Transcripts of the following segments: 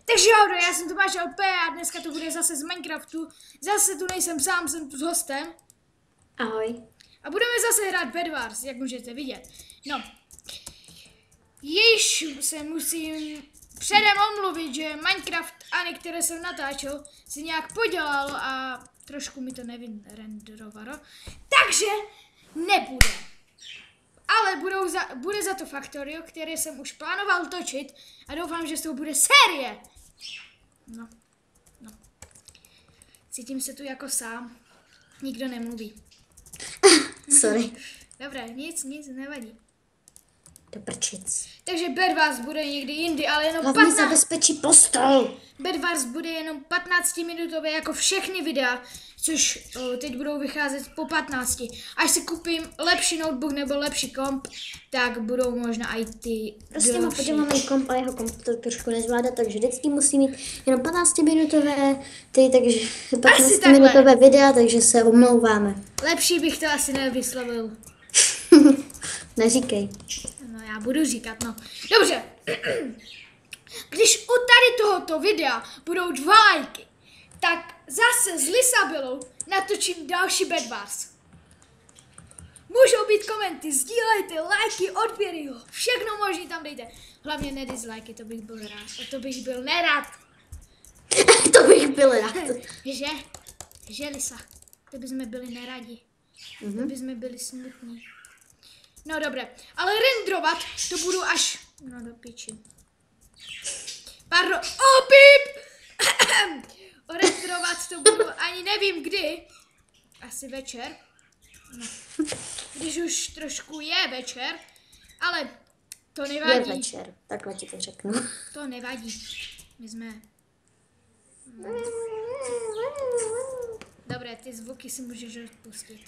Takže jo, já jsem Tomáš LP a dneska to bude zase z Minecraftu. Zase tu nejsem sám, jsem tu s hostem. Ahoj. A budeme zase hrát Bed Wars, jak můžete vidět. No, již se musím předem omluvit, že Minecraft Ani, které jsem natáčel, si nějak podělal a trošku mi to nevyrenderovalo. Takže nebude. Ale bude za to Factorio, které jsem už plánoval točit a doufám, že z toho bude série. No. Cítím se tu jako sám. Nikdo nemluví. Sorry. Dobré, nic, nevadí. Do prčic. Takže Bed Wars bude někdy jindy, ale jenom Hlavně zabezpečí postol. Bed Wars bude jenom 15-minutové jako všechny videa, což teď budou vycházet po 15. Až si koupím lepší notebook nebo lepší komp, tak budou možná i ty Prostě má podělaný komp a jeho komp to trošku nezvládá, takže vždycky musí mít jenom 15-minutové takže 15-minutové videa, takže se omlouváme. Lepší bych to asi nevyslovil. Neříkej. No já budu říkat, no. Dobře. Když u tady tohoto videa budou 2 lajky, tak zase s Lisabelou natočím další Bed Wars. Můžou být komenty, sdílejte, lajky, odběry, všechno možný tam dejte. Hlavně nedizlajky, to bych byl rád. To bych byl nerad. To bych byl rád. Že Lisa, to bychom byli neradi. To bychom byli smutní. No dobré, ale renderovat to budu až... No do piči. Pardon, pip! Renderovat to budu ani nevím kdy. Asi večer. No. Když už trošku je večer, ale to nevadí. Je večer, takhle ti to řeknu. To nevadí. My jsme... Dobré, ty zvuky si můžeš odpustit.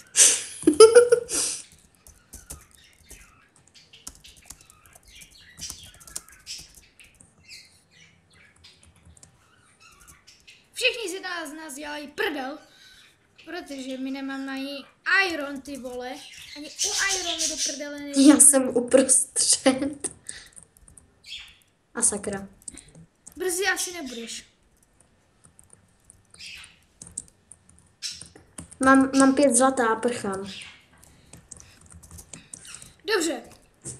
Všichni si z nás dělají prdel, protože my nemáme ani iron, ty vole. Ani u ironu do prdele nejde. Já jsem uprostřed. A sakra. Brzy asi nebudeš. Mám 5 zlatá a prchám. Dobře,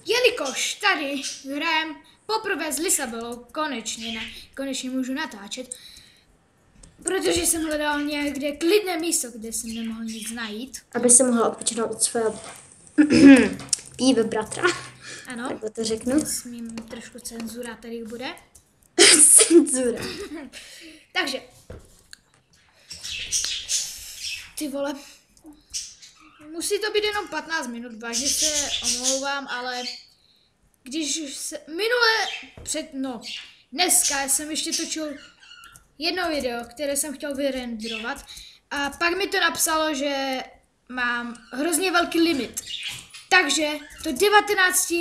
jelikož tady hrajem poprvé s Lisabelou, konečně můžu natáčet, protože jsem hledal někde klidné místo, kde jsem nemohl nic najít. Aby se mohla odpočinout od svého píve bratra. Ano. Tak to řeknu. Smím, trošku cenzura tady bude. Cenzura. Takže. Ty vole. Musí to být jenom 15 minut, vážně se omlouvám, ale když se dneska jsem ještě točil jedno video, které jsem chtěl vyrenderovat a pak mi to napsalo, že mám hrozně velký limit. Takže to 19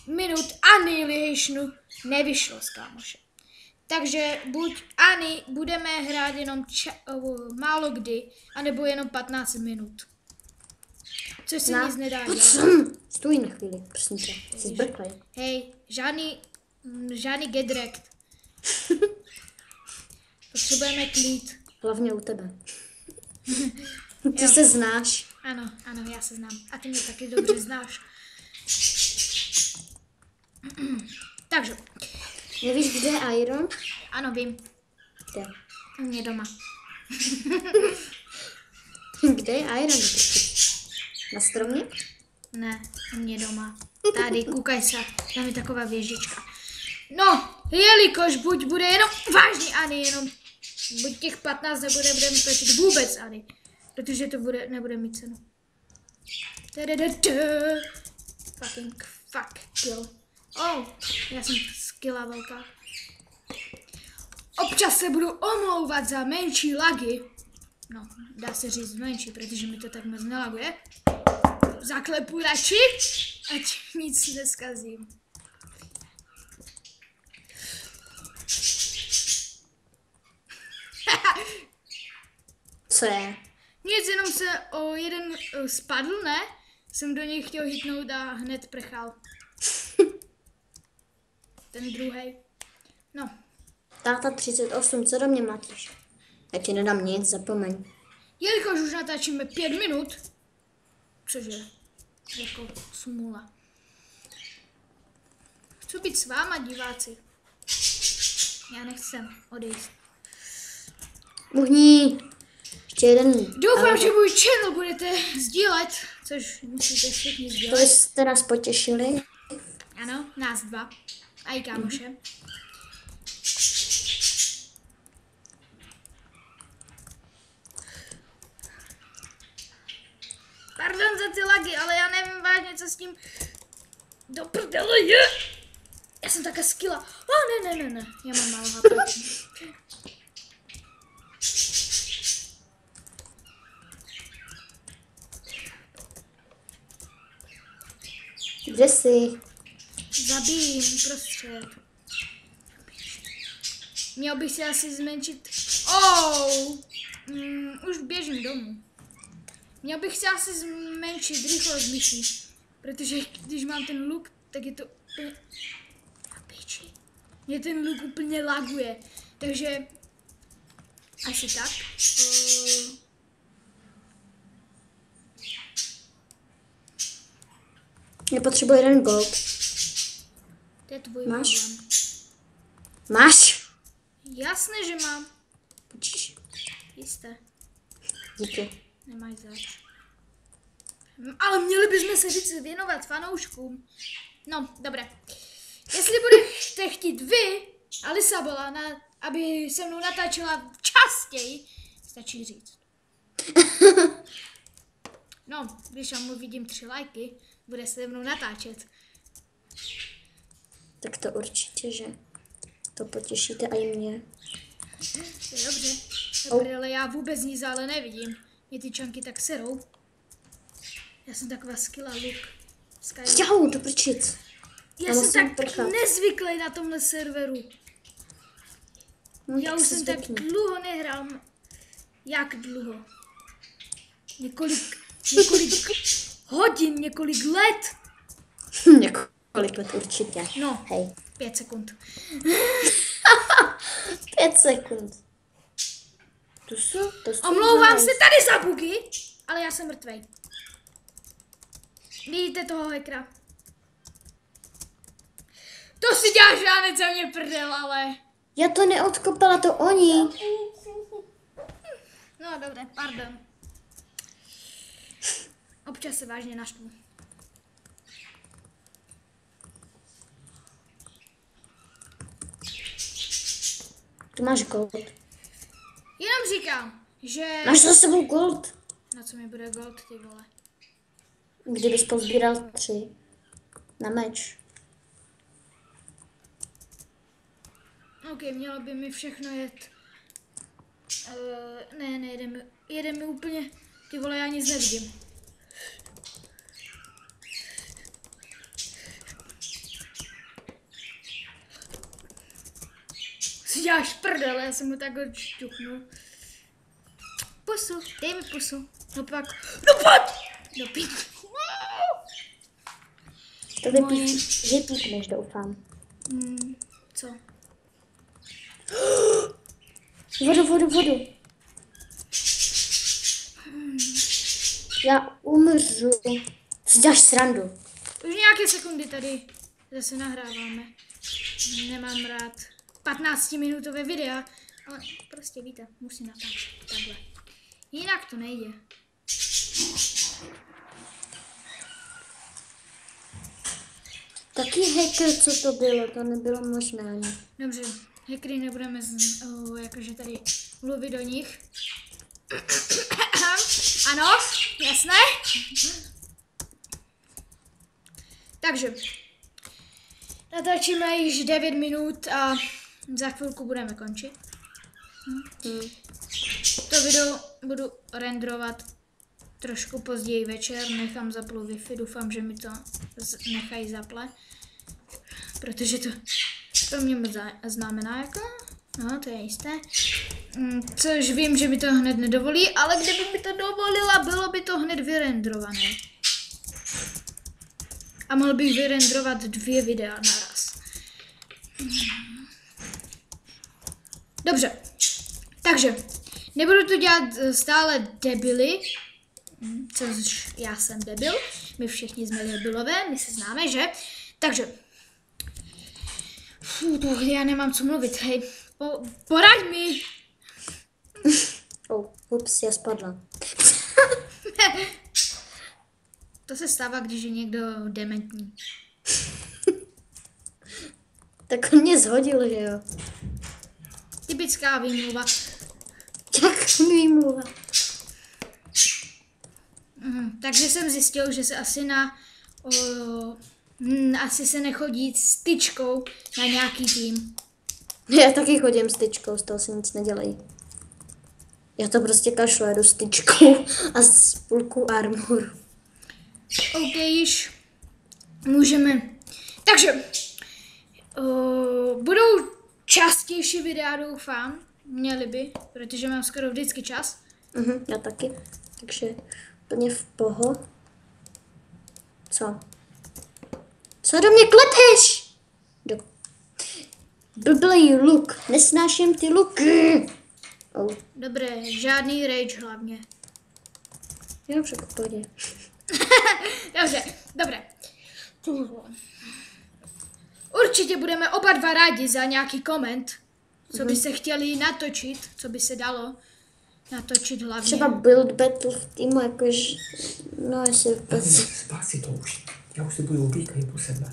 minut Annihilationu nevyšlo s kámošem. Takže buď Ani budeme hrát jenom málo kdy, anebo jenom 15 minut. Což se nic nedá dělat. Stůj na chvíli, prosím tě, jsi zbrklej. Hej, žádný get wrecked. Potřebujeme klid. Hlavně u tebe. Ty se znáš. Ano, já se znám. A ty mě taky dobře znáš. Takže. Nevíš, kde je iron? Ano, vím. Kde? U mě doma. Kde je iron? Na stromě? Ne, u mě doma. Tady, koukaj se, tam je taková věžička. No, jelikož buď bude jenom vážný Ani, jenom buď těch 15 nebudeme točit vůbec Ani. Protože to nebude mít cenu. Fuck kill. Já jsem skilla velká. Občas se budu omlouvat za menší lagy. No, dá se říct menší, protože mi to tak moc nelaguje. Zaklepu radši, ať nic neskazím. Co je? Nic, jenom se o jeden spadl, ne? Jsem do něj chtěl hitnout a hned prchal. Ten druhej. No. Táta 38, co do mě mlátíš? Já ti nedám nic, zapomeň. Jelikož už natáčíme 5 minut, cože, jako smůla. Chci být s váma, diváci. Já nechcem odejít. Muhni. Ještě jeden. Doufám, že můj channel budete sdílet, což musíte všichni To sdílet. jste nás potěšili. Ano, nás dva. A i kámoše. Pardon za ty lagy, ale já nevím vážně, co s tím do prdele je. Já jsem taká skilla. Ne. Já mám málo HP. Kde jsi? Zabijím prostřed. Měl bych si asi zmenšit. Už běžím domů. Měl bych si asi zmenšit rychlost myší, protože když mám ten luk, tak je to úplně... Piči. Mě ten luk úplně laguje, takže asi tak. Nepotřebuji jeden gold. To je tvůj Máš? problém. Máš? Jasné, že mám. Počíš. Jisté. Díky. Nemáš zač. Ale měli bychom se víc věnovat fanouškům. No, dobré. Jestli budete chtít vy a Lisabela, aby se mnou natáčela častěji, stačí říct. No, když tam uvidím 3 lajky, bude se mnou natáčet. Tak to určitě, že to potěšíte i mě. To je dobře. Dobré, ale já vůbec nic ale nevidím. Mě ty čanky tak serou. Já jsem taková skilla look. Jau, do prčic. Já jsem tak nezvyklý na tomhle serveru. No, Já už jsem tak dlouho nehrál. Jak dlouho? Několik hodin, několik let. Několik let určitě. No, Hej. 5 sekund. 5 sekund. To Omlouvám se tady za bugy, ale já jsem mrtvej. Vidíte toho hackera? To si děláš žánec za mě prdel, ale... Já to neodkopala, to oni. No dobré, pardon. Občas se vážně naštvu. Tu máš gold. Jenom říkám, že... Máš za sebou gold. Na co mi bude gold, ty vole? Kdybys pozbíral 3 na meč. Ok, mělo by mi všechno jet. Ne, jede mi úplně... Ty vole, já nic nevidím. Si děláš prdel, já jsem mu tak odšťuchnul. Pusu, dej mi pusu. No pak... No pojď! No pít. To vypíkneš, doufám. Co? Vodu. Já umřu. Si děláš srandu. Už nějaké sekundy tady zase nahráváme. Nemám rád 15-minutové videa, ale prostě víte, musím natáčet takhle. Jinak to nejde. Taky hacker, co to bylo? To nebylo možné. Dobře, hackery nebudeme jakože tady mluvit do nich. Ano, jasné. Takže, natáčíme již 9 minut a za chvilku budeme končit. To video budu renderovat trošku později večer, nechám zaplu Wi-Fi, doufám, že mi to nechají zaple, protože to pro mě znamená jako, no to je jisté, což vím, že mi to hned nedovolí, ale kdyby mi to dovolila, bylo by to hned vyrenderované. A mohl bych vyrenderovat 2 videa naraz. Dobře. Takže, nebudu to dělat stále debily, což já jsem debil, my všichni jsme debilové, my se známe, že? Takže, já nemám co mluvit, hej, poraď mi. Ups, já spadla. To se stává, když je někdo dementní. Tak on mě zhodil, že jo? Typická výmluva. Jak výmluva? Takže jsem zjistil, že se asi asi se nechodí s tyčkou na nějaký tým. Já taky chodím s tyčkou, z toho se nic nedělají. Já to prostě kašlu, jedu s tyčkou a s půlkou armoru. OK, již můžeme. Takže budou častější videa, doufám. Měli by, protože mám skoro vždycky čas. Já taky. Takže úplně v poho. Co? Co do mě klepeš? Blblej luk. Nesnáším ty luky. Dobré, žádný rage hlavně. Já však v pohodě. Dobře, dobré. Určitě budeme oba dva rádi za nějaký koment, co by se chtěli natočit, co by se dalo natočit hlavně. Třeba build battle v týmu, jakož, no jestli vůbec. Spásí to už. Já už si budu oblíkat po sebe.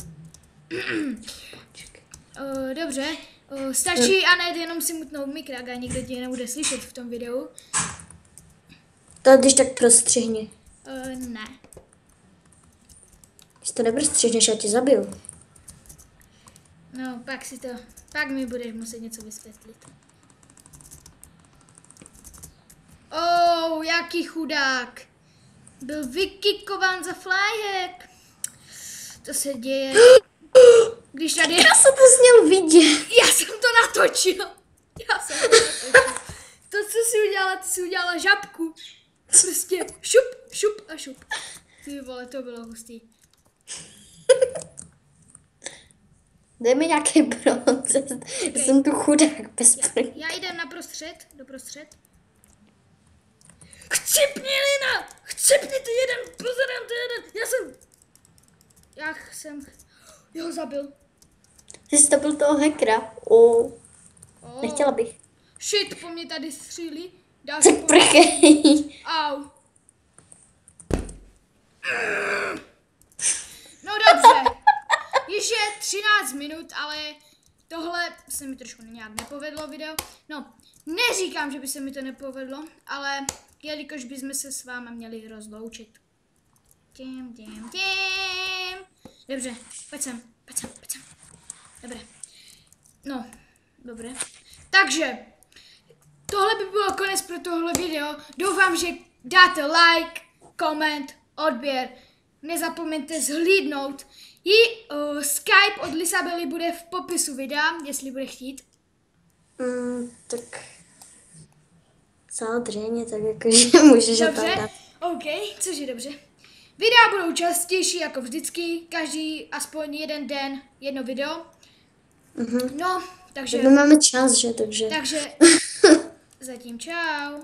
Dobře, stačí Anet jenom si mutnout mikrák a nikdo tě nebude slyšet v tom videu. To když tak prostřihni. Ne. Když to neprostřihneš, já tě zabiju. No, pak mi budeš muset něco vysvětlit. Jaký chudák. Byl vykikován za flyhack. To se děje. Když tady... Já jsem to směl vidět. Já jsem to natočil. To, co jsi udělala, ty jsi udělala žabku. Prostě šup, šup a šup. Ty vole, to bylo hustý. Dej mi nějaký bronz. Okay. Jsem tu chudák bez prý. Já jdem doprostřed. Chcipni, Lina! Chcipni ty jeden, pozorem ty jeden. Já jsem ho zabil. Ty jsi to byl toho hackera. Nechtěla bych. Shit, po mě tady střílí. Tak prchej. Au. No dobře. Již je 13 minut, ale tohle se mi trošku nějak nepovedlo video. No, neříkám, že by se mi to nepovedlo, ale jelikož bychom se s váma měli rozloučit. Dobře, pojď sem. Dobré. No, dobré. Takže, tohle by bylo konec pro tohle video. Doufám, že dáte like, koment, odběr. Nezapomeňte zhlídnout. Skype od Lisabely bude v popisu videa, jestli bude chtít. Tak samozřejmě, tak jakože můžeš Dobře, OK, což je dobře. Videa budou častější jako vždycky, každý aspoň jeden den, jedno video. No, takže... My máme čas, že? Takže zatím čau.